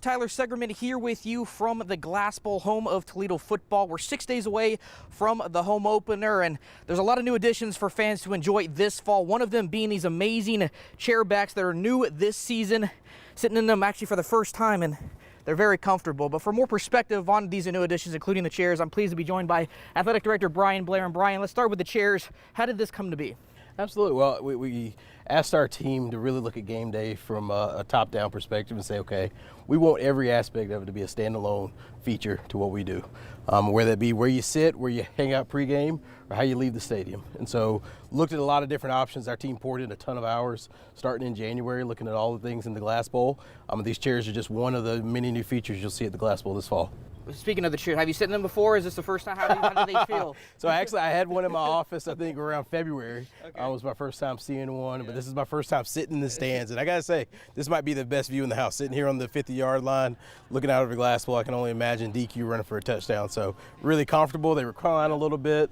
Tyler Segerman here with you from the Glass Bowl, home of Toledo football. We're 6 days away from the home opener, and there's a lot of new additions for fans to enjoy this fall. One of them being these amazing chair backs that are new this season. Sitting in them actually for the first time, and they're very comfortable. But for more perspective on these new additions, including the chairs, I'm pleased to be joined by Athletic Director Brian Blair. And Brian, let's start with the chairs. How did this come to be? Absolutely. Well, we asked our team to really look at game day from a top-down perspective and say, okay, we want every aspect of it to be a standalone feature to what we do, whether that be where you sit, where you hang out pregame, or how you leave the stadium. And so looked at a lot of different options. Our team poured in a ton of hours starting in January, looking at all the things in the Glass Bowl. These chairs are just one of the many new features you'll see at the Glass Bowl this fall. Speaking of the chair, have you sat in them before? Is this the first time? How do they feel? So actually, I had one in my office, I think around February. Okay. It was my first time seeing one, but this is my first time sitting in the stands. And I gotta say, this might be the best view in the house. Sitting here on the 50-yard line, looking out over the Glass Bowl, I can only imagine DQ running for a touchdown. So really comfortable. They recline a little bit.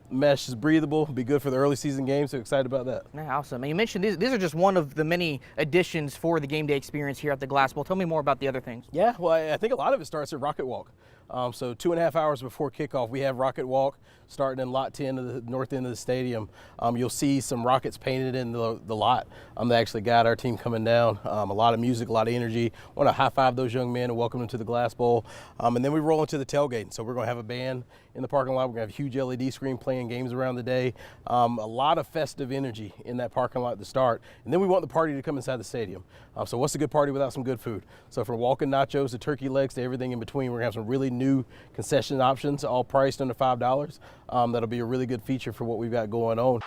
Mesh is breathable, be good for the early season game, so excited about that. Yeah, awesome. And you mentioned these are just one of the many additions for the game day experience here at the Glass Bowl. Tell me more about the other things. Yeah, well, I think a lot of it starts at Rocket Walk. So 2.5 hours before kickoff, we have Rocket Walk starting in lot 10 of the north end of the stadium. You'll see some rockets painted in the lot. They actually got our team coming down. A lot of music, a lot of energy. I want to high five those young men and welcome them to the Glass Bowl. And then we roll into the tailgate. So we're going to have a band in the parking lot. We're going to have a huge LED screen playing games around the day. A lot of festive energy in that parking lot to start. And then we want the party to come inside the stadium. So what's a good party without some good food? So from walking nachos to turkey legs to everything in between, we're going to have some really new concession options, all priced under $5. That'll be a really good feature for what we've got going on.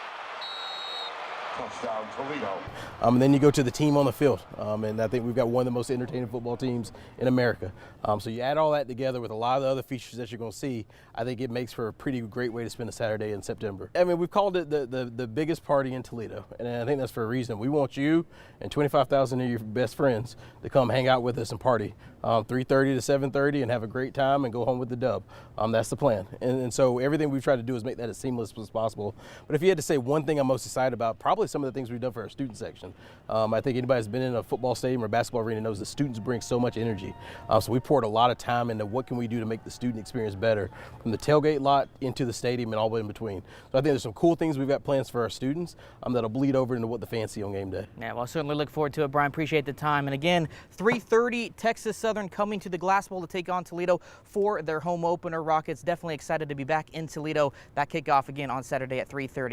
Touchdown, Toledo. And then you go to the team on the field, and I think we've got one of the most entertaining football teams in America. So you add all that together with a lot of the other features that you're going to see, I think it makes for a pretty great way to spend a Saturday in September. I mean, we've called it the biggest party in Toledo, and I think that's for a reason. We want you and 25,000 of your best friends to come hang out with us and party 3:30 to 7:30 and have a great time and go home with the dub. That's the plan. And so everything we've tried to do is make that as seamless as possible. But if you had to say one thing I'm most excited about, probably some of the things we've done for our student section. I think anybody who's been in a football stadium or basketball arena knows that students bring so much energy. So we poured a lot of time into what can we do to make the student experience better, from the tailgate lot into the stadium and all the way in between. So I think there's some cool things we've got plans for our students that'll bleed over into what the fans see on game day. Yeah, well, I certainly look forward to it, Brian. Appreciate the time. And again, 3:30, Texas Southern coming to the Glass Bowl to take on Toledo for their home opener. Rockets definitely excited to be back in Toledo. That kickoff again on Saturday at 3:30.